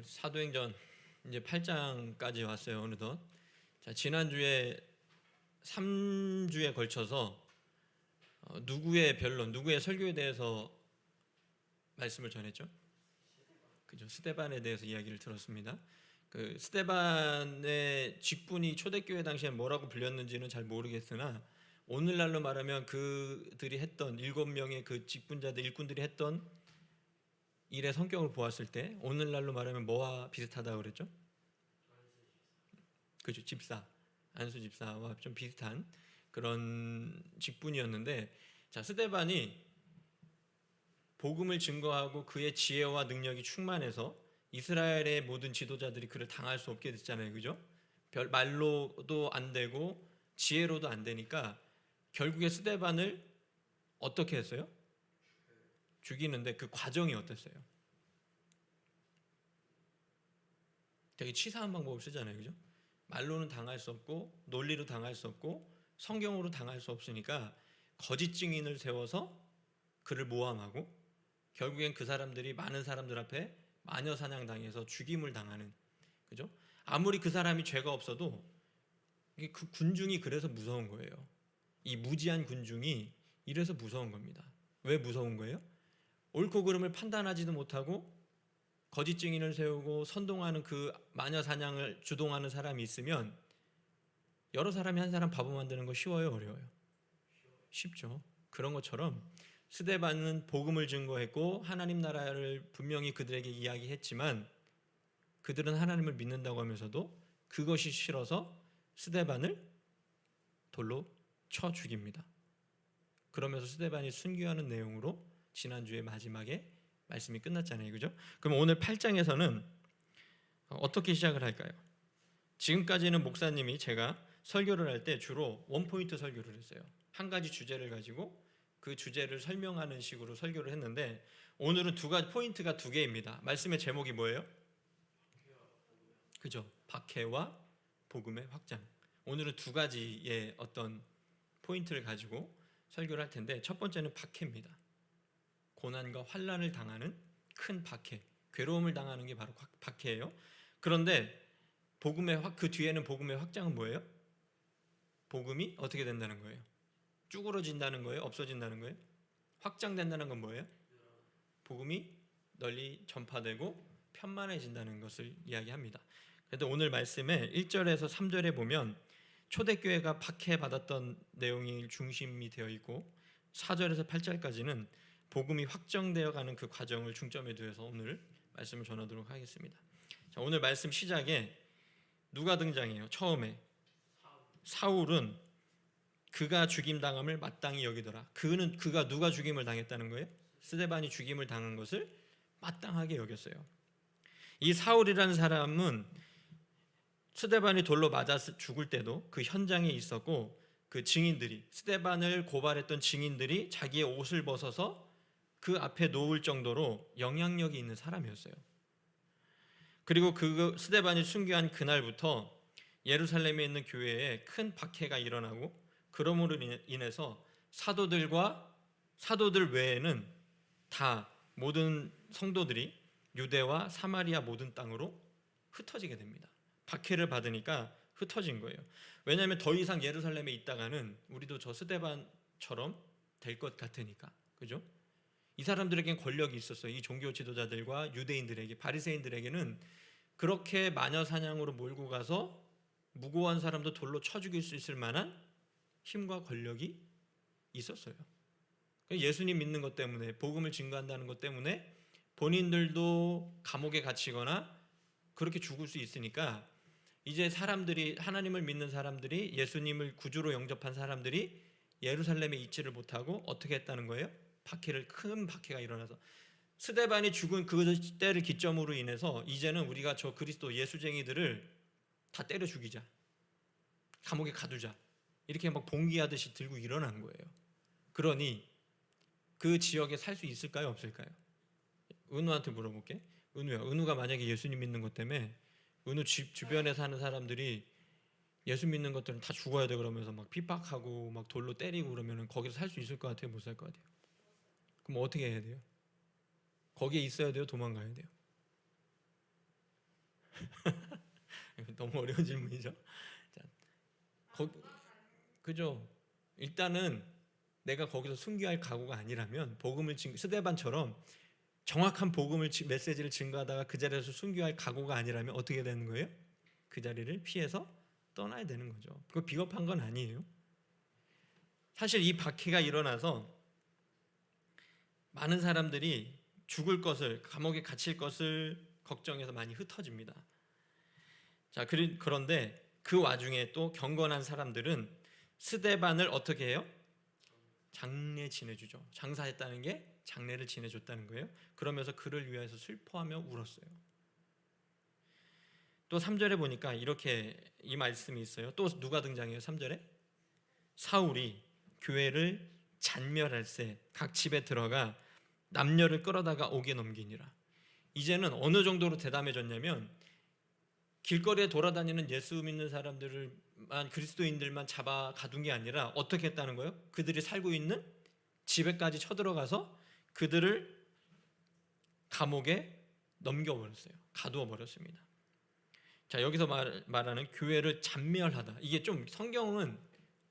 사도행전 이제 8장까지 왔어요. 어느덧. 자, 지난주에 3주에 걸쳐서 누구의 변론, 누구의 설교에 대해서 말씀을 전했죠? 그죠? 스데반에 대해서 이야기를 들었습니다. 그 스데반의 직분이 초대교회 당시에 뭐라고 불렸는지는 잘 모르겠으나 오늘날로 말하면 그들이 했던 7명의 그 직분자들, 일꾼들이 했던 일의 성격을 보았을 때 오늘날로 말하면 뭐와 비슷하다고 그랬죠? 그죠? 집사, 안수 집사와 좀 비슷한 그런 직분이었는데, 자, 스데반이 복음을 증거하고 그의 지혜와 능력이 충만해서 이스라엘의 모든 지도자들이 그를 당할 수 없게 됐잖아요. 그죠? 말로도 안 되고 지혜로도 안 되니까 결국에 스데반을 어떻게 했어요? 죽이는데 그 과정이 어땠어요? 되게 치사한 방법을 쓰잖아요. 그죠? 말로는 당할 수 없고 논리로 당할 수 없고 성경으로 당할 수 없으니까 거짓 증인을 세워서 그를 모함하고 결국엔 그 사람들이 많은 사람들 앞에 마녀 사냥당해서 죽임을 당하는, 그죠? 아무리 그 사람이 죄가 없어도 그 군중이 그래서 무서운 거예요. 이 무지한 군중이 이래서 무서운 겁니다. 왜 무서운 거예요? 옳고 그름을 판단하지도 못하고 거짓 증인을 세우고 선동하는 그 마녀 사냥을 주동하는 사람이 있으면 여러 사람이 한 사람 바보 만드는 거 쉬워요, 어려워요? 쉽죠. 그런 것처럼 스데반은 복음을 증거했고 하나님 나라를 분명히 그들에게 이야기했지만 그들은 하나님을 믿는다고 하면서도 그것이 싫어서 스데반을 돌로 쳐 죽입니다. 그러면서 스데반이 순교하는 내용으로 지난주에 마지막에 말씀이 끝났잖아요. 그죠? 그럼 오늘 8장에서는 어떻게 시작을 할까요? 지금까지는 목사님이 제가 설교를 할 때 주로 원포인트 설교를 했어요. 한 가지 주제를 가지고 그 주제를 설명하는 식으로 설교를 했는데 오늘은 포인트가 두 개입니다. 말씀의 제목이 뭐예요? 그죠? 박해와 복음의 확장. 오늘은 두 가지의 어떤 포인트를 가지고 설교를 할 텐데 첫 번째는 박해입니다. 고난과 환난을 당하는 큰 박해, 괴로움을 당하는 게 바로 박해예요. 그런데 그 뒤에는 복음의 확장은 뭐예요? 복음이 어떻게 된다는 거예요? 쭈그러진다는 거예요? 없어진다는 거예요? 확장된다는 건 뭐예요? 복음이 널리 전파되고 편만해진다는 것을 이야기합니다. 그런데 오늘 말씀에 1절에서 3절에 보면 초대교회가 박해받았던 내용이 중심이 되어 있고 4절에서 8절까지는 복음이 확정되어 가는 그 과정을 중점에 두어서 오늘 말씀을 전하도록 하겠습니다. 자, 오늘 말씀 시작에 누가 등장해요? 처음에 사울은 그가 죽임당함을 마땅히 여기더라. 그가 누가 죽임을 당했다는 거예요? 스데반이 죽임을 당한 것을 마땅하게 여겼어요. 이 사울이라는 사람은 스데반이 돌로 맞아 죽을 때도 그 현장에 있었고 그 증인들이, 스데반을 고발했던 증인들이 자기의 옷을 벗어서 그 앞에 놓을 정도로 영향력이 있는 사람이었어요. 그리고 그 스데반이 순교한 그날부터 예루살렘에 있는 교회에 큰 박해가 일어나고 그러므로 인해서 사도들 외에는 다 모든 성도들이 유대와 사마리아 모든 땅으로 흩어지게 됩니다. 박해를 받으니까 흩어진 거예요. 왜냐하면 더 이상 예루살렘에 있다가는 우리도 저 스데반처럼 될 것 같으니까. 그죠? 이 사람들에겐 권력이 있었어요. 이 종교 지도자들과 유대인들에게, 바리새인들에게는 그렇게 마녀 사냥으로 몰고 가서 무고한 사람도 돌로 쳐 죽일 수 있을 만한 힘과 권력이 있었어요. 예수님 믿는 것 때문에, 복음을 증거한다는 것 때문에 본인들도 감옥에 갇히거나 그렇게 죽을 수 있으니까 이제 사람들이, 하나님을 믿는 사람들이, 예수님을 구주로 영접한 사람들이 예루살렘에 있지를 못하고 어떻게 했다는 거예요? 큰 박해가 일어나서 스데반이 죽은 그 때를 기점으로 인해서 이제는 우리가 저 그리스도 예수쟁이들을 다 때려 죽이자, 감옥에 가두자, 이렇게 막 봉기하듯이 들고 일어난 거예요. 그러니 그 지역에 살 수 있을까요? 없을까요? 은우한테 물어볼게. 은우야, 은우가 만약에 예수님 믿는 것 때문에 은우 집 주변에 사는 사람들이 예수 믿는 것들은 다 죽어야 돼 그러면서 막 핍박하고 막 돌로 때리고 그러면 거기서 살 수 있을 것 같아요? 못 살 것 같아요? 그럼 어떻게 해야 돼요? 거기에 있어야 돼요? 도망가야 돼요? 너무 어려운 질문이죠. 자, 그죠? 일단은 내가 거기서 순교할 각오가 아니라면 복음을 스데반처럼 정확한 복음을 메시지를 증거하다가 그 자리에서 순교할 각오가 아니라면 어떻게 되는 거예요? 그 자리를 피해서 떠나야 되는 거죠. 그거 비겁한 건 아니에요. 사실 이 박해가 일어나서 많은 사람들이 죽을 것을, 감옥에 갇힐 것을 걱정해서 많이 흩어집니다. 자, 그런데 그 와중에 또 경건한 사람들은 스데반을 어떻게 해요? 장례 지내주죠. 장사했다는 게 장례를 지내줬다는 거예요. 그러면서 그를 위해서 슬퍼하며 울었어요. 또 3절에 보니까 이렇게 이 말씀이 있어요. 또 누가 등장해요? 3절에 사울이 교회를 잔멸할세 각 집에 들어가 남녀를 끌어다가 옥에 넘기니라. 이제는 어느 정도로 대담해졌냐면 길거리에 돌아다니는 예수 믿는 사람들만, 그리스도인들만 잡아 가둔 게 아니라 어떻게 했다는 거예요? 그들이 살고 있는 집에까지 쳐들어가서 그들을 감옥에 넘겨버렸어요. 가두어 버렸습니다. 자, 여기서 말하는 교회를 잔멸하다, 이게 좀 성경은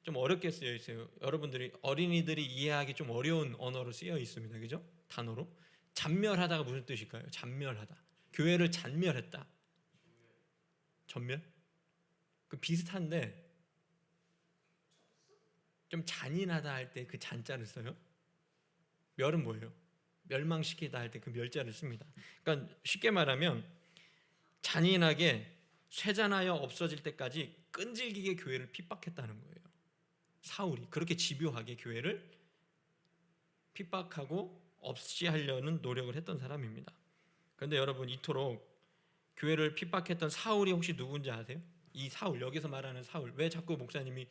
좀 어렵게 쓰여 있어요. 여러분들이, 어린이들이 이해하기 좀 어려운 언어로 쓰여 있습니다. 그죠? 단어로. 잔멸하다가 무슨 뜻일까요? 잔멸하다, 교회를 잔멸했다. 전멸? 그 비슷한데 좀 잔인하다 할 때 그 잔자를 써요. 멸은 뭐예요? 멸망시키다 할 때 그 멸자를 씁니다. 그러니까 쉽게 말하면 잔인하게 쇠잔하여 없어질 때까지 끈질기게 교회를 핍박했다는 거예요. 사울이 그렇게 집요하게 교회를 핍박하고 없이 하려는 노력을 했던 사람입니다. 그런데 여러분, 이토록 교회를 핍박했던 사울이 혹시 누군지 아세요? 이 사울, 여기서 말하는 사울, 왜 자꾸 목사님이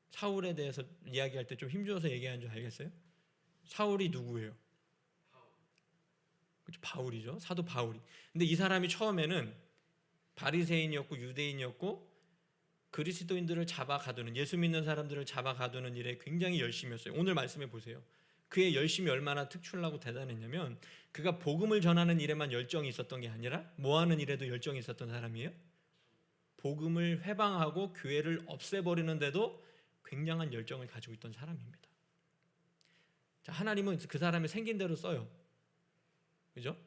사울에 대해서 이야기할 때 좀 힘주어서 얘기하는 줄 알겠어요? 사울이 누구예요? 그렇죠, 바울이죠. 사도 바울이. 근데 이 사람이 처음에는 바리새인이었고 유대인이었고 그리스도인들을 잡아 가두는, 예수 믿는 사람들을 잡아 가두는 일에 굉장히 열심히 했어요. 오늘 말씀해 보세요. 그의 열심이 얼마나 특출나고 대단했냐면 그가 복음을 전하는 일에만 열정이 있었던 게 아니라 뭐 하는 일에도 열정이 있었던 사람이에요? 복음을 회방하고 교회를 없애버리는데도 굉장한 열정을 가지고 있던 사람입니다. 자, 하나님은 그 사람이 생긴 대로 써요. 그죠?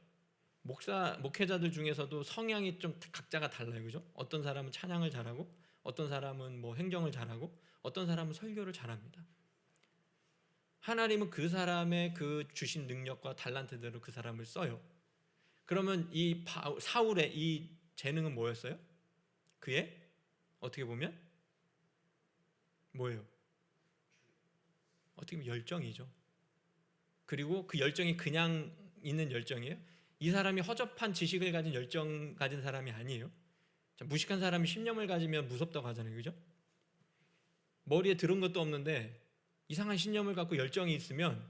목회자들 중에서도 성향이 좀 각자가 달라요. 그죠? 어떤 사람은 찬양을 잘하고, 어떤 사람은 뭐 행정을 잘하고, 어떤 사람은 설교를 잘합니다. 하나님은 그 사람의 그 주신 능력과 달란트대로 그 사람을 써요. 그러면 이 사울의 이 재능은 뭐였어요? 그의 어떻게 보면 뭐예요? 어떻게 보면 열정이죠. 그리고 그 열정이 그냥 있는 열정이에요. 이 사람이 허접한 지식을 가진 열정 가진 사람이 아니에요. 무식한 사람이 신념을 가지면 무섭다고 하잖아요. 그죠? 머리에 들은 것도 없는데 이상한 신념을 갖고 열정이 있으면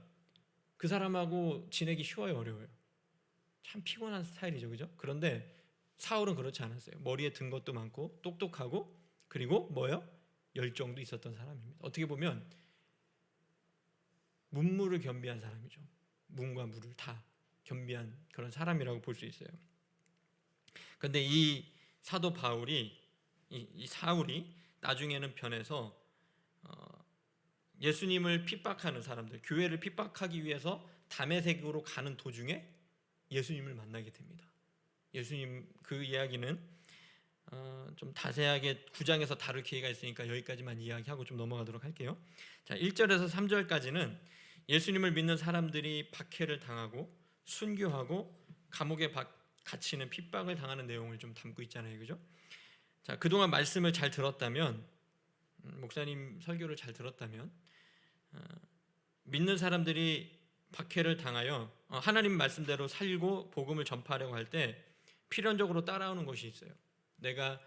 그 사람하고 지내기 쉬워요, 어려워요? 참 피곤한 스타일이죠. 그죠? 그런데 사울은 그렇지 않았어요. 머리에 든 것도 많고 똑똑하고, 그리고 뭐예요? 열정도 있었던 사람입니다. 어떻게 보면 문물을 겸비한 사람이죠. 문과 물을 다 겸비한 그런 사람이라고 볼 수 있어요. 그런데 이 사도 바울이, 이 사울이 나중에는 변해서 예수님을 핍박하는 사람들, 교회를 핍박하기 위해서 다메섹으로 가는 도중에 예수님을 만나게 됩니다. 예수님, 그 이야기는 좀 자세하게 9장에서 다룰 기회가 있으니까 여기까지만 이야기하고 좀 넘어가도록 할게요. 자, 1절에서 3절까지는 예수님을 믿는 사람들이 박해를 당하고 순교하고 감옥에 갇히는 핍박을 당하는 내용을 좀 담고 있잖아요. 그죠? 자, 그동안 말씀을 잘 들었다면, 목사님 설교를 잘 들었다면, 믿는 사람들이 박해를 당하여 하나님 말씀대로 살고 복음을 전파하려고 할 때 필연적으로 따라오는 것이 있어요. 내가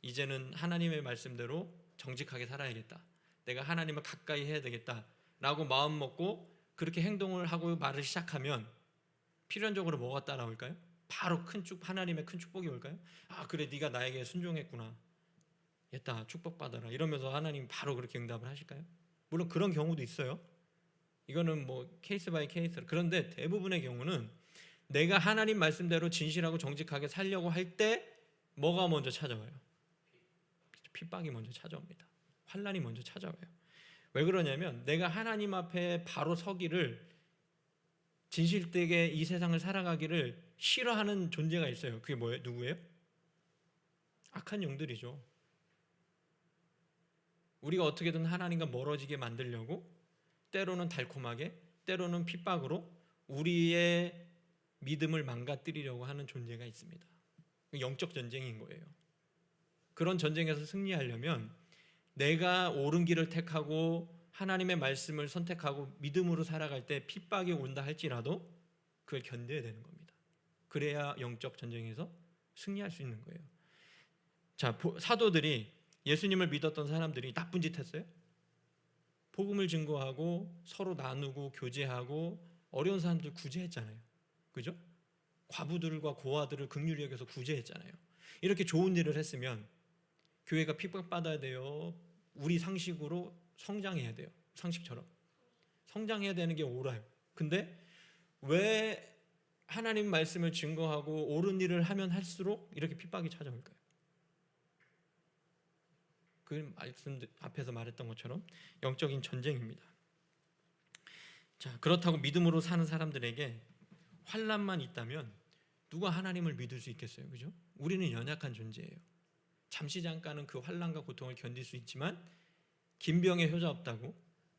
이제는 하나님의 말씀대로 정직하게 살아야겠다, 내가 하나님을 가까이 해야 되겠다 라고 마음 먹고 그렇게 행동을 하고 말을 시작하면 필연적으로 뭐가 따라올까요? 바로 하나님의 큰 축복이 올까요? 아, 그래, 네가 나에게 순종했구나, 됐다, 축복받아라, 이러면서 하나님 바로 그렇게 응답을 하실까요? 물론 그런 경우도 있어요. 이거는 뭐 케이스 바이 케이스. 그런데 대부분의 경우는 내가 하나님 말씀대로 진실하고 정직하게 살려고 할 때 뭐가 먼저 찾아와요? 핍박이 먼저 찾아옵니다. 환난이 먼저 찾아와요. 왜 그러냐면 내가 하나님 앞에 바로 서기를, 진실되게 이 세상을 살아가기를 싫어하는 존재가 있어요. 그게 뭐예요? 누구예요? 악한 영들이죠. 우리가 어떻게든 하나님과 멀어지게 만들려고 때로는 달콤하게, 때로는 핍박으로 우리의 믿음을 망가뜨리려고 하는 존재가 있습니다. 영적 전쟁인 거예요. 그런 전쟁에서 승리하려면 내가 옳은 길을 택하고 하나님의 말씀을 선택하고 믿음으로 살아갈 때 핍박이 온다 할지라도 그걸 견뎌야 되는 겁니다. 그래야 영적 전쟁에서 승리할 수 있는 거예요. 자, 사도들이, 예수님을 믿었던 사람들이 나쁜 짓 했어요? 복음을 증거하고 서로 나누고 교제하고 어려운 사람들 구제했잖아요. 그죠? 과부들과 고아들을 긍휼히 여겨서 구제했잖아요. 이렇게 좋은 일을 했으면 교회가 핍박받아야 돼요? 우리 상식으로 성장해야 돼요. 상식처럼 성장해야 되는 게 옳아요. 근데 왜 하나님 말씀을 증거하고 옳은 일을 하면 할수록 이렇게 핍박이 찾아올까요? 그 말씀 앞에서 말했던 것처럼 영적인 전쟁입니다. 자, 그렇다고 믿음으로 사는 사람들에게 환난만 있다면 누가 하나님을 믿을 수 있겠어요? 그죠? 우리는 연약한 존재예요. 잠시 잠깐은 그 환난과 고통을 견딜 수 있지만 김병에 효자 없다고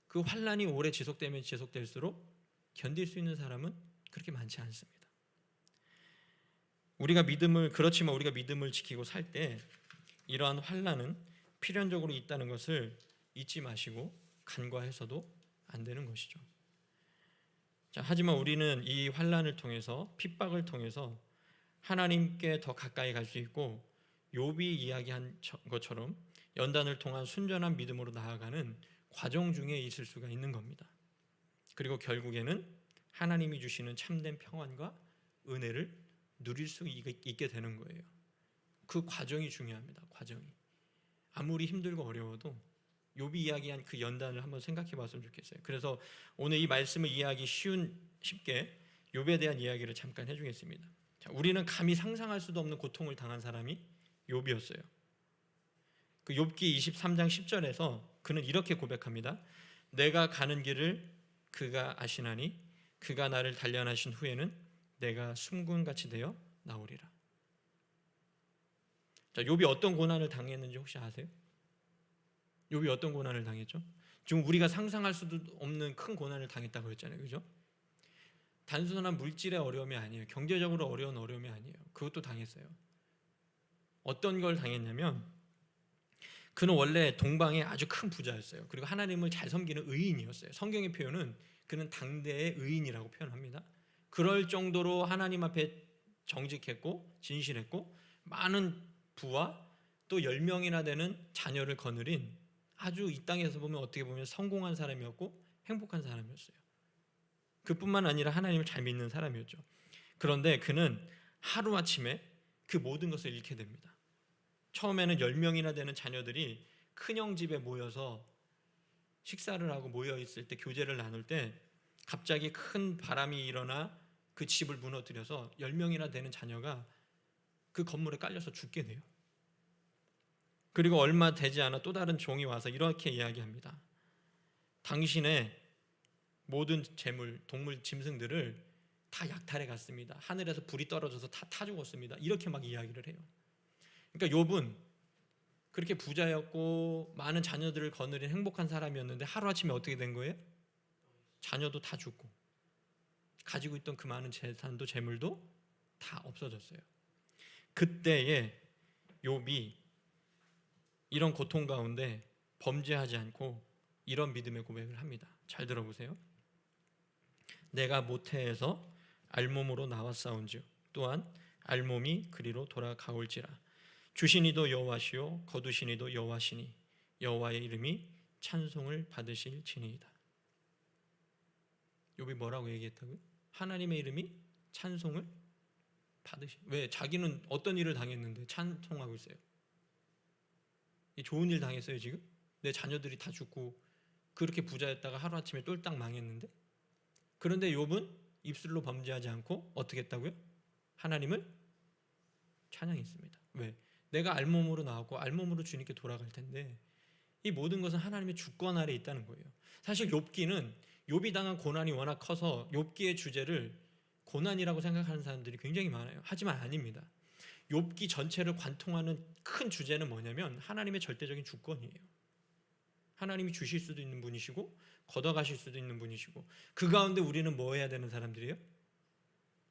그 환난이 오래 지속되면 지속될수록 견딜 수 있는 사람은 그렇게 많지 않습니다. 그렇지만 우리가 믿음을 지키고 살 때 이러한 환난은 필연적으로 있다는 것을 잊지 마시고 간과해서도 안 되는 것이죠. 자, 하지만 우리는 이 환난을 통해서, 핍박을 통해서 하나님께 더 가까이 갈 수 있고, 욥이 이야기한 것처럼 연단을 통한 순전한 믿음으로 나아가는 과정 중에 있을 수가 있는 겁니다. 그리고 결국에는 하나님이 주시는 참된 평안과 은혜를 누릴 수 있게 되는 거예요. 그 과정이 중요합니다. 과정이. 아무리 힘들고 어려워도 욥이 이야기한 그 연단을 한번 생각해 봤으면 좋겠어요. 그래서 오늘 이 말씀을 이해하기 쉽게 욥에 대한 이야기를 잠깐 해주겠습니다. 자, 우리는 감히 상상할 수도 없는 고통을 당한 사람이 욥이었어요. 그 욥기 23장 10절에서 그는 이렇게 고백합니다. 내가 가는 길을 그가 아시나니 그가 나를 단련하신 후에는 내가 숨군같이 되어 나오리라. 자, 욥이 어떤 고난을 당했는지 혹시 아세요? 욥이 어떤 고난을 당했죠? 지금 우리가 상상할 수도 없는 큰 고난을 당했다고 했잖아요. 그죠? 단순한 물질의 어려움이 아니에요. 경제적으로 어려운 어려움이 아니에요. 그것도 당했어요. 어떤 걸 당했냐면 그는 원래 동방의 아주 큰 부자였어요. 그리고 하나님을 잘 섬기는 의인이었어요. 성경의 표현은 그는 당대의 의인이라고 표현합니다. 그럴 정도로 하나님 앞에 정직했고 진실했고 많은 부와 또 10명이나 되는 자녀를 거느린 아주 이 땅에서 보면 어떻게 보면 성공한 사람이었고 행복한 사람이었어요. 그뿐만 아니라 하나님을 잘 믿는 사람이었죠. 그런데 그는 하루아침에 그 모든 것을 잃게 됩니다. 처음에는 10명이나 되는 자녀들이 큰형 집에 모여서 식사를 하고 모여있을 때, 교제를 나눌 때 갑자기 큰 바람이 일어나 그 집을 무너뜨려서 10명이나 되는 자녀가 그 건물에 깔려서 죽게 돼요. 그리고 얼마 되지 않아 또 다른 종이 와서 이렇게 이야기합니다. 당신의 모든 재물, 동물, 짐승들을 다 약탈해 갔습니다. 하늘에서 불이 떨어져서 다 타 죽었습니다. 이렇게 막 이야기를 해요. 그러니까 욥은 그렇게 부자였고 많은 자녀들을 거느린 행복한 사람이었는데 하루아침에 어떻게 된 거예요? 자녀도 다 죽고 가지고 있던 그 많은 재산도 재물도 다 없어졌어요. 그때에 욥이 이런 고통 가운데 범죄하지 않고 이런 믿음의 고백을 합니다. 잘 들어보세요. 내가 모태에서 알몸으로 나왔사온즉 또한 알몸이 그리로 돌아가올지라. 주신 이도 여호와시요 거두신 이도 여호와시니 여호와의 이름이 찬송을 받으실 지니이다. 욥이 뭐라고 얘기했다고요? 하나님의 이름이 찬송을 왜 자기는 어떤 일을 당했는데 찬송하고 있어요? 좋은 일 당했어요 지금? 내 자녀들이 다 죽고 그렇게 부자였다가 하루아침에 똘딱 망했는데? 그런데 욥은 입술로 범죄하지 않고 어떻게 했다고요? 하나님을 찬양했습니다. 왜? 내가 알몸으로 나왔고 알몸으로 주님께 돌아갈 텐데 이 모든 것은 하나님의 주권 아래 있다는 거예요. 사실 욥기는 욥이 당한 고난이 워낙 커서 욥기의 주제를 고난이라고 생각하는 사람들이 굉장히 많아요. 하지만 아닙니다. 욥기 전체를 관통하는 큰 주제는 뭐냐면 하나님의 절대적인 주권이에요. 하나님이 주실 수도 있는 분이시고 걷어가실 수도 있는 분이시고 그 가운데 우리는 뭐 해야 되는 사람들이에요?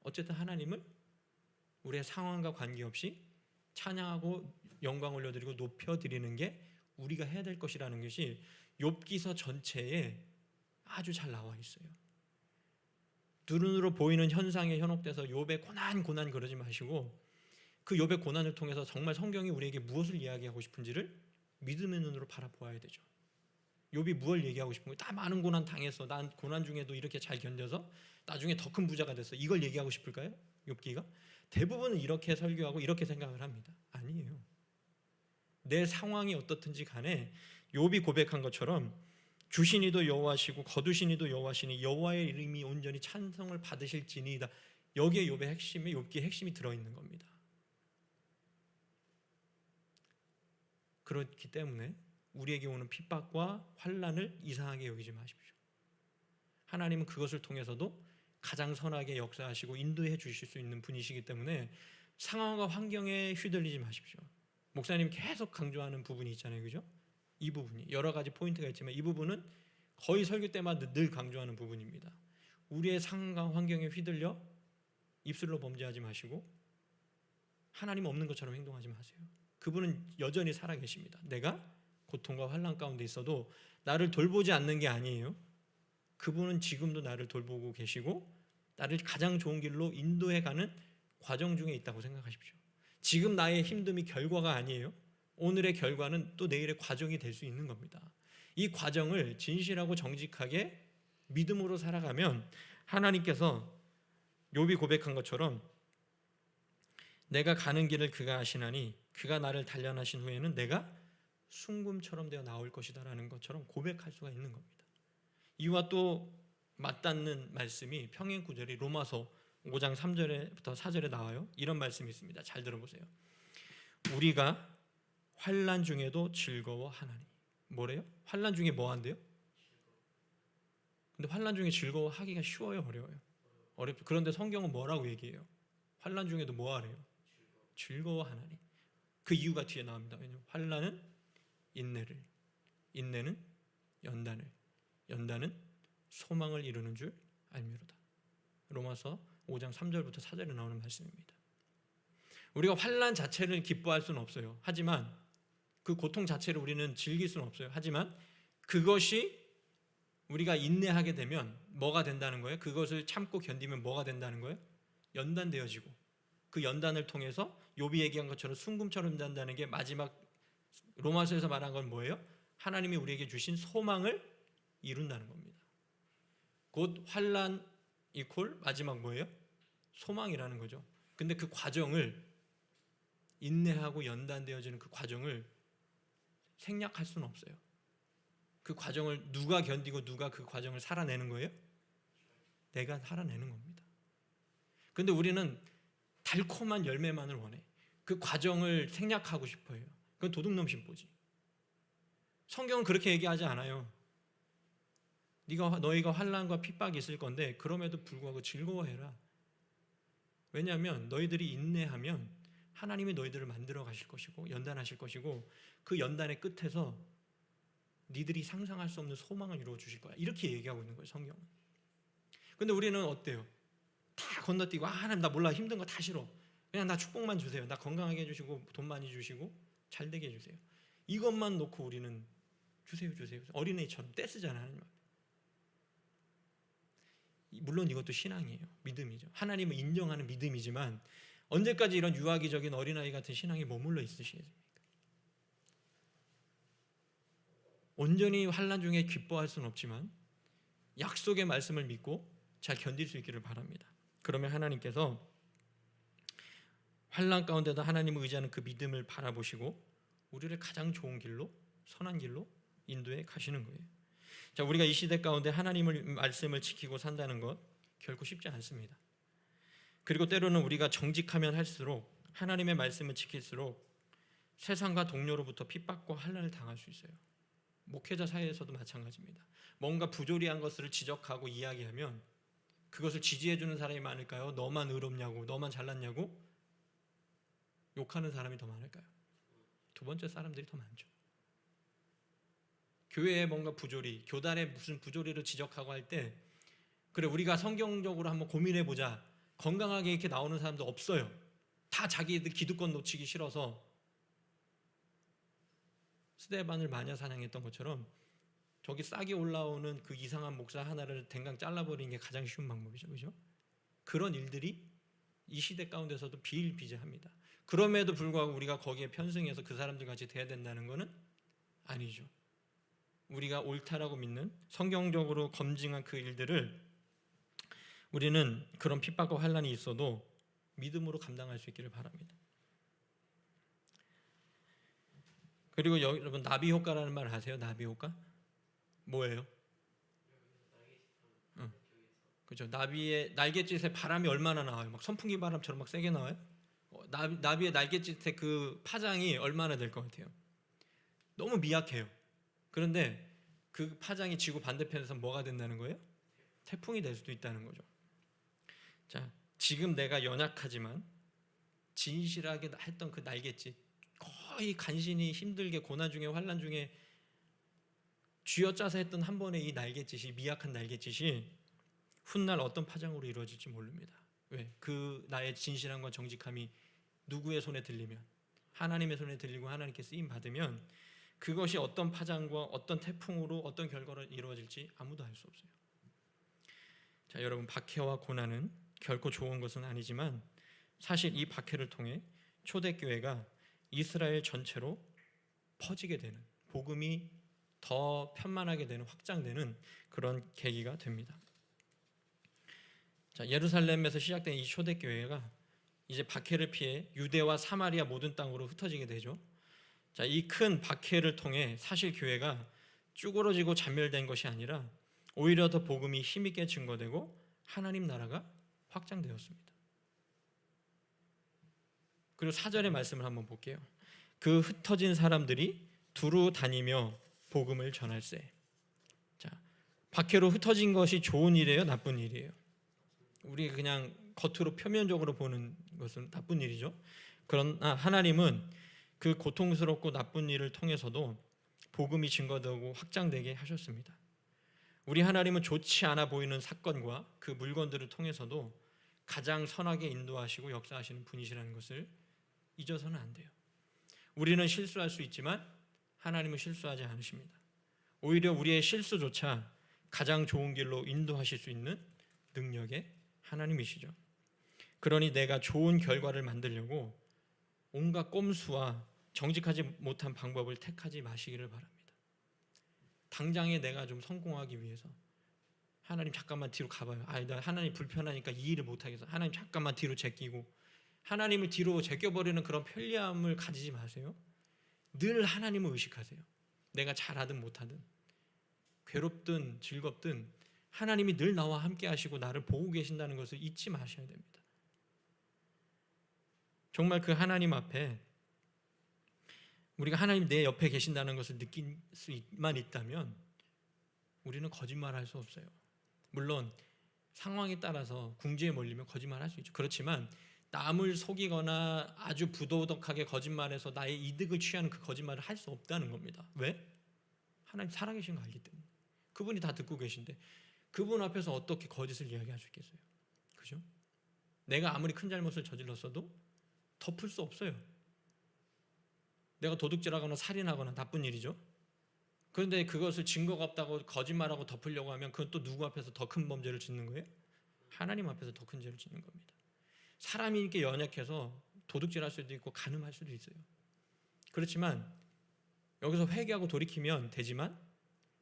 어쨌든 하나님을 우리의 상황과 관계없이 찬양하고 영광 올려드리고 높여드리는 게 우리가 해야 될 것이라는 것이 욥기서 전체에 아주 잘 나와 있어요. 눈으로 보이는 현상에 현혹돼서 욥의 고난 그러지 마시고 그 욥의 고난을 통해서 정말 성경이 우리에게 무엇을 이야기하고 싶은지를 믿음의 눈으로 바라보아야 되죠. 욥이 무엇을 얘기하고 싶은 거예요? 다 많은 고난 당했어. 난 고난 중에도 이렇게 잘 견뎌서 나중에 더 큰 부자가 됐어. 이걸 얘기하고 싶을까요? 욥기가? 대부분은 이렇게 설교하고 이렇게 생각을 합니다. 아니에요. 내 상황이 어떻든지 간에 욥이 고백한 것처럼 주신 이도 여호와시고 거두신 이도 여호와시니 여호와의 이름이 온전히 찬송을 받으실지니이다. 여기에 욥의 핵심이 욥기의 핵심이 들어있는 겁니다. 그렇기 때문에 우리에게 오는 핍박과 환난을 이상하게 여기지 마십시오. 하나님은 그것을 통해서도 가장 선하게 역사하시고 인도해 주실 수 있는 분이시기 때문에 상황과 환경에 휘둘리지 마십시오. 목사님이 계속 강조하는 부분이 있잖아요. 그죠? 이 부분이 여러 가지 포인트가 있지만 이 부분은 거의 설교 때마다 늘 강조하는 부분입니다. 우리의 상황과 환경에 휘둘려 입술로 범죄하지 마시고 하나님 없는 것처럼 행동하지 마세요. 그분은 여전히 살아계십니다. 내가 고통과 환난 가운데 있어도 나를 돌보지 않는 게 아니에요. 그분은 지금도 나를 돌보고 계시고 나를 가장 좋은 길로 인도해가는 과정 중에 있다고 생각하십시오. 지금 나의 힘듦이 결과가 아니에요. 오늘의 결과는 또 내일의 과정이 될 수 있는 겁니다. 이 과정을 진실하고 정직하게 믿음으로 살아가면 하나님께서 욥이 고백한 것처럼 내가 가는 길을 그가 아시나니 그가 나를 단련하신 후에는 내가 순금처럼 되어 나올 것이다 라는 것처럼 고백할 수가 있는 겁니다. 이와 또 맞닿는 말씀이 평행 구절이 로마서 5장 3절부터 4절에 나와요. 이런 말씀이 있습니다. 잘 들어보세요. 우리가 환난 중에도 즐거워하나니. 뭐래요? 환난 중에 뭐 한대요? 근데 환난 중에 즐거워하기가 쉬워요, 어려워요? 어렵죠. 그런데 성경은 뭐라고 얘기해요? 환난 중에도 뭐 하래요? 즐거워하나니. 그 이유가 뒤에 나옵니다. 왜냐하면 환난은 인내를, 인내는 연단을, 연단은 소망을 이루는 줄 알미로다. 로마서 5장 3절부터 4절에 나오는 말씀입니다. 우리가 환난 자체를 기뻐할 수는 없어요. 하지만 그 고통 자체를 우리는 즐길 수는 없어요. 하지만 그것이 우리가 인내하게 되면 뭐가 된다는 거예요? 그것을 참고 견디면 뭐가 된다는 거예요? 연단되어지고 그 연단을 통해서 욥이 얘기한 것처럼 순금처럼 된다는 게 마지막 로마서에서 말한 건 뭐예요? 하나님이 우리에게 주신 소망을 이룬다는 겁니다. 곧 환난 이퀄 마지막 뭐예요? 소망이라는 거죠. 근데 그 과정을 인내하고 연단되어지는 그 과정을 생략할 수는 없어요. 그 과정을 누가 견디고 누가 그 과정을 살아내는 거예요? 내가 살아내는 겁니다. 근데 우리는 달콤한 열매만을 원해. 그 과정을 생략하고 싶어요. 그건 도둑놈 심보지. 성경은 그렇게 얘기하지 않아요. 너희가 환난과 핍박이 있을 건데 그럼에도 불구하고 즐거워해라. 왜냐하면 너희들이 인내하면 하나님이 너희들을 만들어 가실 것이고 연단하실 것이고 그 연단의 끝에서 니들이 상상할 수 없는 소망을 이루어 주실 거야. 이렇게 얘기하고 있는 거예요, 성경은. 근데 우리는 어때요? 다 건너뛰고 하나님 나 몰라 힘든 거 다 싫어. 그냥 나 축복만 주세요. 나 건강하게 해주시고 돈 많이 주시고 잘 되게 해주세요. 이것만 놓고 우리는 주세요. 어린애처럼 떼쓰잖아요. 하나님 앞에. 물론 이것도 신앙이에요. 믿음이죠. 하나님을 인정하는 믿음이지만 언제까지 이런 유아기적인 어린아이 같은 신앙에 머물러 있으시겠습니까? 온전히 환난 중에 기뻐할 수는 없지만 약속의 말씀을 믿고 잘 견딜 수 있기를 바랍니다. 그러면 하나님께서 환난 가운데도 하나님을 의지하는 그 믿음을 바라보시고 우리를 가장 좋은 길로, 선한 길로 인도해 가시는 거예요. 자, 우리가 이 시대 가운데 하나님의 말씀을 지키고 산다는 것 결코 쉽지 않습니다. 그리고 때로는 우리가 정직하면 할수록 하나님의 말씀을 지킬수록 세상과 동료로부터 핍박과 환난을 당할 수 있어요. 목회자 사이에서도 마찬가지입니다. 뭔가 부조리한 것을 지적하고 이야기하면 그것을 지지해주는 사람이 많을까요? 너만 의롭냐고, 너만 잘났냐고 욕하는 사람이 더 많을까요? 두 번째 사람들이 더 많죠. 교회에 뭔가 부조리, 교단에 무슨 부조리를 지적하고 할 때 그래 우리가 성경적으로 한번 고민해보자, 건강하게 이렇게 나오는 사람도 없어요. 다 자기들 기득권 놓치기 싫어서 스데반을 마녀 사냥했던 것처럼 저기 싹이 올라오는 그 이상한 목사 하나를 댕강 잘라버리는 게 가장 쉬운 방법이죠. 그죠? 그런 일들이 이 시대 가운데서도 비일비재합니다. 그럼에도 불구하고 우리가 거기에 편승해서 그 사람들 같이 돼야 된다는 것은 아니죠. 우리가 옳다라고 믿는 성경적으로 검증한 그 일들을 우리는 그런 핍박과 환난이 있어도 믿음으로 감당할 수 있기를 바랍니다. 그리고 여러분 나비 효과라는 말 아세요? 나비 효과? 뭐예요? 그죠? 나비의 날갯짓에 바람이 얼마나 나와요? 막 선풍기 바람처럼 막 세게 나와요? 나비의 날갯짓에 그 파장이 얼마나 될 것 같아요? 너무 미약해요. 그런데 그 파장이 지구 반대편에서 뭐가 된다는 거예요? 태풍이 될 수도 있다는 거죠. 자, 지금 내가 연약하지만 진실하게 했던 그 날갯짓, 거의 간신히 힘들게 고난 중에 환난 중에 쥐어짜서 했던 한 번의 이 날갯짓이, 미약한 날갯짓이 훗날 어떤 파장으로 이루어질지 모릅니다. 왜? 그 나의 진실함과 정직함이 누구의 손에 들리면, 하나님의 손에 들리고 하나님께 쓰임 받으면 그것이 어떤 파장과 어떤 태풍으로 어떤 결과로 이루어질지 아무도 알 수 없어요. 자, 여러분, 박해와 고난은 결코 좋은 것은 아니지만 사실 이 박해를 통해 초대교회가 이스라엘 전체로 퍼지게 되는, 복음이 더 편만하게 되는, 확장되는 그런 계기가 됩니다. 자, 예루살렘에서 시작된 이 초대교회가 이제 박해를 피해 유대와 사마리아 모든 땅으로 흩어지게 되죠. 자, 이 큰 박해를 통해 사실 교회가 쭈그러지고 잔멸된 것이 아니라 오히려 더 복음이 힘있게 증거되고 하나님 나라가 확장되었습니다. 그리고 4절의 말씀을 한번 볼게요. 그 흩어진 사람들이 두루 다니며 복음을 전할세. 자, 박해로 흩어진 것이 좋은 일이에요, 나쁜 일이에요? 우리 그냥 겉으로 표면적으로 보는 것은 나쁜 일이죠. 그러나 하나님은 그 고통스럽고 나쁜 일을 통해서도 복음이 증거되고 확장되게 하셨습니다. 우리 하나님은 좋지 않아 보이는 사건과 그 물건들을 통해서도 가장 선하게 인도하시고 역사하시는 분이시라는 것을 잊어서는 안 돼요. 우리는 실수할 수 있지만 하나님은 실수하지 않으십니다. 오히려 우리의 실수조차 가장 좋은 길로 인도하실 수 있는 능력의 하나님이시죠. 그러니 내가 좋은 결과를 만들려고 온갖 꼼수와 정직하지 못한 방법을 택하지 마시기를 바랍니다. 당장에 내가 좀 성공하기 위해서 하나님 잠깐만 뒤로 가봐요. 나 하나님 불편하니까 이 일을 못하겠어. 하나님 잠깐만 뒤로 제끼고, 하나님을 뒤로 제껴버리는 그런 편리함을 가지지 마세요. 늘 하나님을 의식하세요. 내가 잘하든 못하든, 괴롭든 즐겁든 하나님이 늘 나와 함께 하시고 나를 보고 계신다는 것을 잊지 마셔야 됩니다. 정말 그 하나님 앞에 우리가 하나님 내 옆에 계신다는 것을 느낄 수만 있다면 우리는 거짓말할 수 없어요. 물론 상황에 따라서 궁지에 몰리면 거짓말할 수 있죠. 그렇지만 남을 속이거나 아주 부도덕하게 거짓말해서 나의 이득을 취하는 그 거짓말을 할 수 없다는 겁니다. 왜? 하나님 살아계신 거 알기 때문에. 그분이 다 듣고 계신데 그분 앞에서 어떻게 거짓을 이야기할 수 있겠어요? 그죠? 내가 아무리 큰 잘못을 저질렀어도 덮을 수 없어요. 내가 도둑질하거나 살인하거나 나쁜 일이죠. 그런데 그것을 증거가 없다고 거짓말하고 덮으려고 하면 그건 또 누구 앞에서 더 큰 범죄를 짓는 거예요? 하나님 앞에서 더 큰 죄를 짓는 겁니다. 사람이 이렇게 연약해서 도둑질할 수도 있고 간음할 수도 있어요. 그렇지만 여기서 회개하고 돌이키면 되지만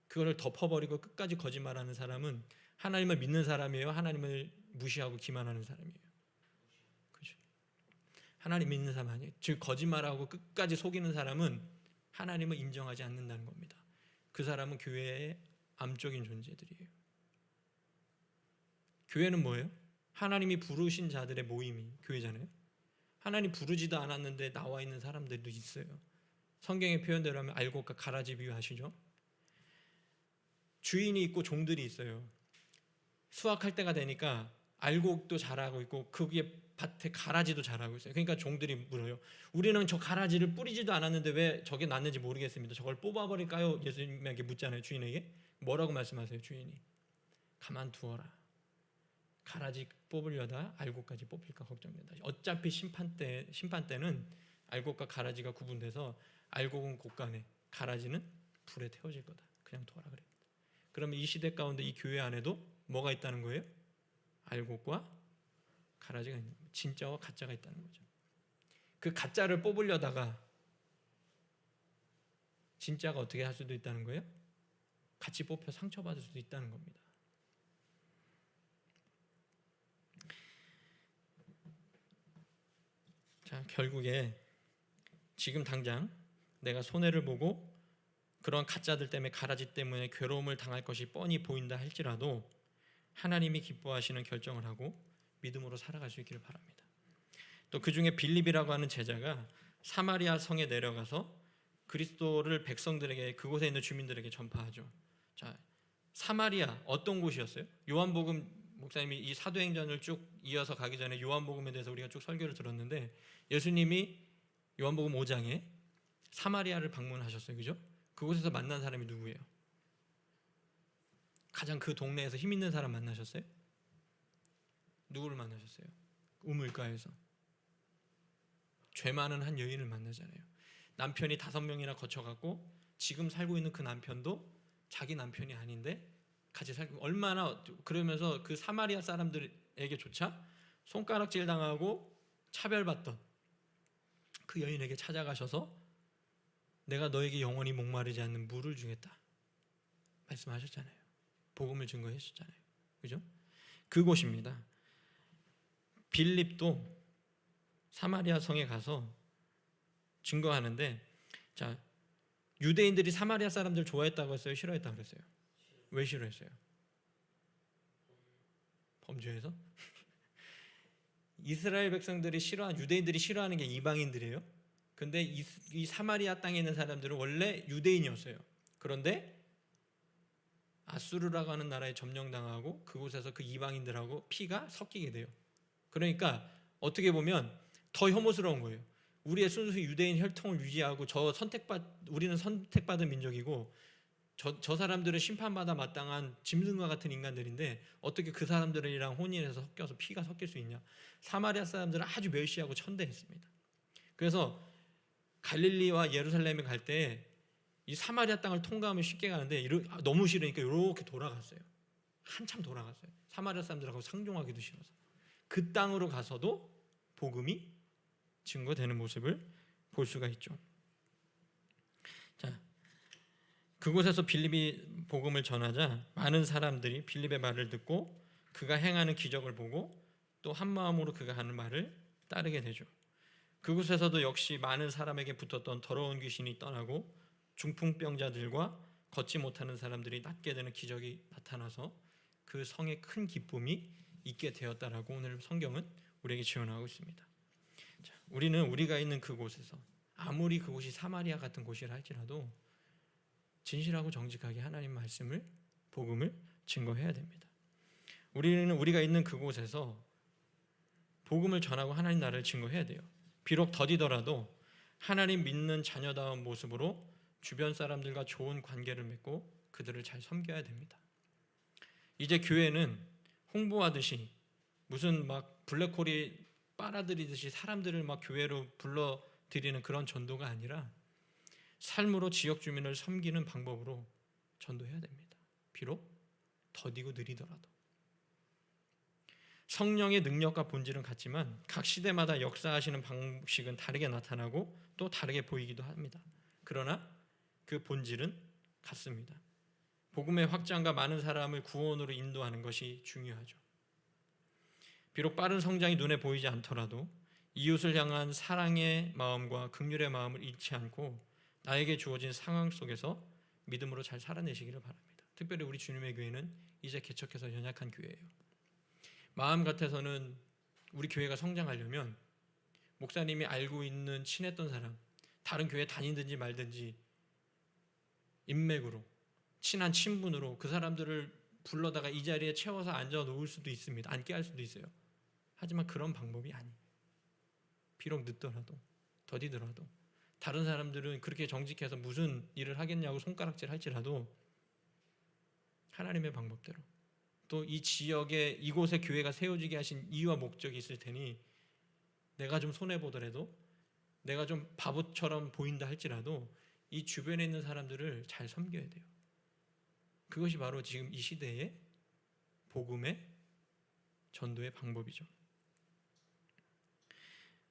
그거를 덮어버리고 끝까지 거짓말하는 사람은 하나님을 믿는 사람이에요? 하나님을 무시하고 기만하는 사람이에요? 그렇죠? 하나님 믿는 사람 아니에요. 즉 거짓말하고 끝까지 속이는 사람은 하나님을 인정하지 않는다는 겁니다. 그 사람은 교회의 암적인 존재들이에요. 교회는 뭐예요? 하나님이 부르신 자들의 모임이 교회잖아요. 하나님 부르지도 않았는데 나와 있는 사람들도 있어요. 성경의 표현대로 하면 알곡과 가라지 비유하시죠. 주인이 있고 종들이 있어요. 수확할 때가 되니까 알곡도 자라고 있고 거기에 밭에 가라지도 자라고 있어요. 그러니까 종들이 물어요. 우리는 저 가라지를 뿌리지도 않았는데 왜 저게 났는지 모르겠습니다. 저걸 뽑아버릴까요? 예수님에게 묻잖아요. 주인에게. 뭐라고 말씀하세요? 주인이 가만두어라. 가라지 뽑으려다 알곡까지 뽑힐까 걱정된다. 어차피 심판 때는 알곡과 가라지가 구분돼서 알곡은 곳간에, 가라지는 불에 태워질 거다. 그냥 둬라 그랬다. 그러면 이 시대 가운데 이 교회 안에도 뭐가 있다는 거예요? 알곡과 가라지가 있는 거예요. 진짜와 가짜가 있다는 거죠. 그 가짜를 뽑으려다가 진짜가 어떻게 할 수도 있다는 거예요? 같이 뽑혀 상처받을 수도 있다는 겁니다. 자, 결국에 지금 당장 내가 손해를 보고 그런 가짜들 때문에, 가라지 때문에 괴로움을 당할 것이 뻔히 보인다 할지라도 하나님이 기뻐하시는 결정을 하고 믿음으로 살아갈 수 있기를 바랍니다. 또 그중에 빌립이라고 하는 제자가 사마리아 성에 내려가서 그리스도를 백성들에게, 그곳에 있는 주민들에게 전파하죠. 자, 사마리아 어떤 곳이었어요? 요한복음 목사님이 이 사도행전을 쭉 이어서 가기 전에 요한복음에 대해서 우리가 쭉 설교를 들었는데, 예수님이 요한복음 5장에 사마리아를 방문하셨어요. 그죠? 그곳에서 만난 사람이 누구예요? 가장 그 동네에서 힘 있는 사람 만나셨어요? 누구를 만나셨어요? 우물가에서 죄 많은 한 여인을 만나잖아요. 남편이 5명이나 거쳐갖고 지금 살고 있는 그 남편도 자기 남편이 아닌데 같이 살고, 얼마나, 그러면서 그 사마리아 사람들에게조차 손가락질 당하고 차별받던 그 여인에게 찾아가셔서 내가 너에게 영원히 목마르지 않는 물을 주겠다 말씀하셨잖아요. 복음을 증거해 주셨잖아요. 그죠? 그곳입니다. 빌립도 사마리아 성에 가서 증거하는데, 자, 유대인들이 사마리아 사람들 좋아했다고 했어요? 싫어했다고 그랬어요? 왜 싫어했어요? 범죄해서? 이스라엘 백성들이 싫어하는, 유대인들이 싫어하는 게 이방인들이에요. 근데 이 사마리아 땅에 있는 사람들은 원래 유대인이었어요. 그런데 아수르라고 하는 나라에 점령당하고 그곳에서 그 이방인들하고 피가 섞이게 돼요. 그러니까 어떻게 보면 더 혐오스러운 거예요. 우리의 순수 유대인 혈통을 유지하고 우리는 선택받은 민족이고 저 사람들은 심판받아 마땅한 짐승과 같은 인간들인데 어떻게 그 사람들이랑 혼인해서 섞여서 피가 섞일 수 있냐. 사마리아 사람들은 아주 멸시하고 천대했습니다. 그래서 갈릴리와 예루살렘에 갈 때 이 사마리아 땅을 통과하면 쉽게 가는데 너무 싫으니까 이렇게 돌아갔어요. 한참 돌아갔어요. 사마리아 사람들하고 상종하기도 싫어서. 그 땅으로 가서도 복음이 증거되는 모습을 볼 수가 있죠. 자, 그곳에서 빌립이 복음을 전하자 많은 사람들이 빌립의 말을 듣고 그가 행하는 기적을 보고 또 한 마음으로 그가 하는 말을 따르게 되죠. 그곳에서도 역시 많은 사람에게 붙었던 더러운 귀신이 떠나고 중풍병자들과 걷지 못하는 사람들이 낫게 되는 기적이 나타나서 그 성에 큰 기쁨이 있게 되었다라고 오늘 성경은 우리에게 증언하고 있습니다. 자, 우리는 우리가 있는 그곳에서 아무리 그곳이 사마리아 같은 곳이라 할지라도 진실하고 정직하게 하나님 말씀을, 복음을 증거해야 됩니다. 우리는 우리가 있는 그곳에서 복음을 전하고 하나님 나라를 증거해야 돼요. 비록 더디더라도 하나님 믿는 자녀다운 모습으로 주변 사람들과 좋은 관계를 맺고 그들을 잘 섬겨야 됩니다. 이제 교회는 홍보하듯이 무슨 막 블랙홀이 빨아들이듯이 사람들을 막 교회로 불러들이는 그런 전도가 아니라 삶으로 지역 주민을 섬기는 방법으로 전도해야 됩니다. 비록 더디고 느리더라도. 성령의 능력과 본질은 같지만 각 시대마다 역사하시는 방식은 다르게 나타나고 또 다르게 보이기도 합니다. 그러나 그 본질은 같습니다. 복음의 확장과 많은 사람을 구원으로 인도하는 것이 중요하죠. 비록 빠른 성장이 눈에 보이지 않더라도 이웃을 향한 사랑의 마음과 긍휼의 마음을 잃지 않고 나에게 주어진 상황 속에서 믿음으로 잘 살아내시기를 바랍니다. 특별히 우리 주님의 교회는 이제 개척해서 연약한 교회예요. 마음 같아서는 우리 교회가 성장하려면 목사님이 알고 있는 친했던 사람, 다른 교회 다니든지 말든지 인맥으로, 친한 친분으로 그 사람들을 불러다가 이 자리에 채워서 앉아 놓을 수도 있습니다. 앉게 할 수도 있어요. 하지만 그런 방법이 아니에요. 비록 늦더라도, 더디더라도, 다른 사람들은 그렇게 정직해서 무슨 일을 하겠냐고 손가락질 할지라도 하나님의 방법대로, 또 이 지역에 이곳에 교회가 세워지게 하신 이유와 목적이 있을 테니 내가 좀 손해보더라도, 내가 좀 바보처럼 보인다 할지라도 이 주변에 있는 사람들을 잘 섬겨야 돼요. 그것이 바로 지금 이 시대의 복음의 전도의 방법이죠.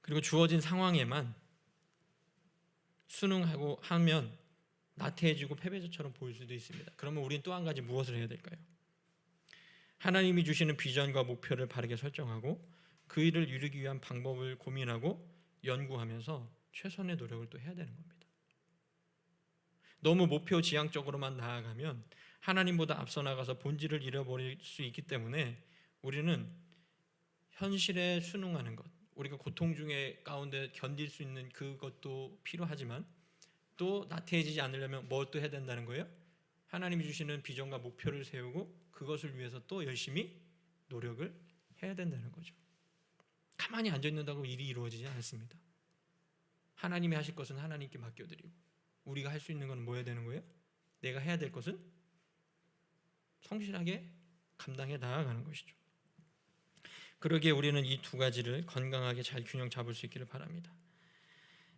그리고 주어진 상황에만 순응하고 하면 나태해지고 패배자처럼 보일 수도 있습니다. 그러면 우린 또 한 가지 무엇을 해야 될까요? 하나님이 주시는 비전과 목표를 바르게 설정하고 그 일을 이루기 위한 방법을 고민하고 연구하면서 최선의 노력을 또 해야 되는 겁니다. 너무 목표 지향적으로만 나아가면 하나님보다 앞서 나가서 본질을 잃어버릴 수 있기 때문에 우리는 현실에 순응하는 것, 우리가 고통 중에 가운데 견딜 수 있는 그것도 필요하지만 또 나태해지지 않으려면 뭐 또 해야 된다는 거예요? 하나님이 주시는 비전과 목표를 세우고 그것을 위해서 또 열심히 노력을 해야 된다는 거죠. 가만히 앉아 있는다고 일이 이루어지지 않습니다. 하나님이 하실 것은 하나님께 맡겨드리고 우리가 할 수 있는 건 뭐 해야 되는 거예요? 내가 해야 될 것은 성실하게 감당해 나아가는 것이죠. 그러기에 우리는 이 두 가지를 건강하게 잘 균형 잡을 수 있기를 바랍니다.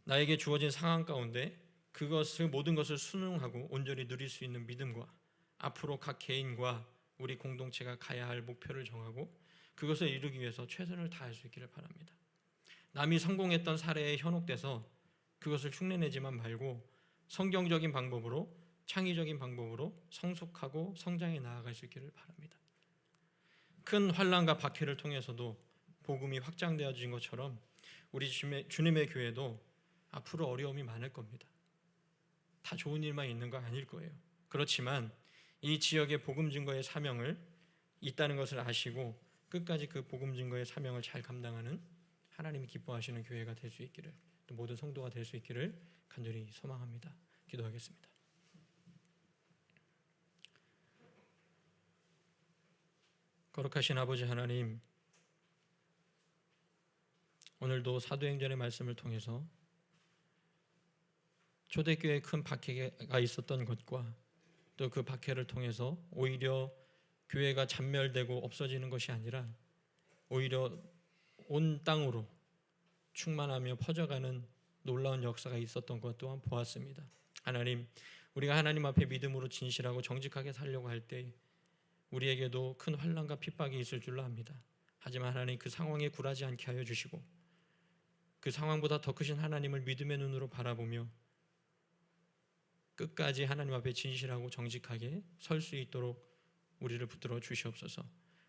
나에게 주어진 상황 가운데 그것을 모든 것을 순응하고 온전히 누릴 수 있는 믿음과 앞으로 각 개인과 우리 공동체가 가야 할 목표를 정하고 그것을 이루기 위해서 최선을 다할 수 있기를 바랍니다. 남이 성공했던 사례에 현혹돼서 그것을 흉내내지만 말고 성경적인 방법으로, 창의적인 방법으로 성숙하고 성장해 나아갈 수 있기를 바랍니다. 큰 환난과 박해를 통해서도 복음이 확장되어진 것처럼 우리 주님의 교회도 앞으로 어려움이 많을 겁니다. 다 좋은 일만 있는 거 아닐 거예요. 그렇지만 이 지역의 복음 증거의 사명을 있다는 것을 아시고 끝까지 그 복음 증거의 사명을 잘 감당하는 하나님이 기뻐하시는 교회가 될 수 있기를, 또 모든 성도가 될 수 있기를 간절히 소망합니다. 기도하겠습니다. 거룩하신 아버지 하나님, 오늘도 사도행전의 말씀을 통해서 초대교회에 큰 박해가 있었던 것과 또 그 박해를 통해서 오히려 교회가 잔멸되고 없어지는 것이 아니라 오히려 온 땅으로 충만하며 퍼져가는 놀라운 역사가 있었던 것 또한 보았습니다. 하나님, 우리가 하나님 앞에 믿음으로 진실하고 정직하게 살려고 할 때 우리에게도 큰 환난과 핍박이 있을 줄로 압니다. 하지만 하나님, 그 상황에 굴하지 않게 하여 주시고 그 상황보다 더 크신 하나님을 믿음의 눈으로 바라보며 끝까지 하나님 앞에 진실하고 정직하게 설 수 있도록 우리를 붙들어 주시옵소서.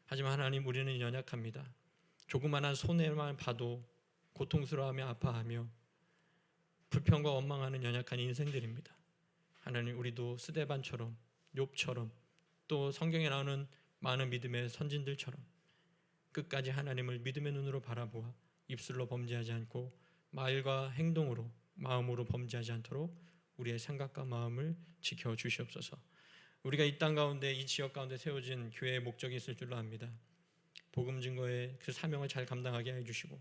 하지만 하나님, 우리는 연약합니다. 조그마한 손해만 봐도 고통스러워하며 아파하며 불평과 원망하는 연약한 인생들입니다. 하나님, 우리도 스데반처럼, 욥처럼, 또 성경에 나오는 많은 믿음의 선진들처럼 끝까지 하나님을 믿음의 눈으로 바라보아 입술로 범죄하지 않고 말과 행동으로, 마음으로 범죄하지 않도록 우리의 생각과 마음을 지켜 주시옵소서. 우리가 이 땅 가운데, 이 지역 가운데 세워진 교회의 목적이 있을 줄로 압니다. 복음 증거의 그 사명을 잘 감당하게 해주시고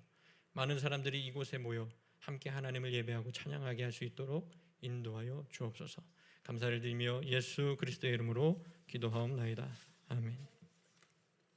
많은 사람들이 이곳에 모여 함께 하나님을 예배하고 찬양하게 할 수 있도록 인도하여 주옵소서. 감사를 드리며 예수 그리스도의 이름으로 기도하옵나이다. 아멘.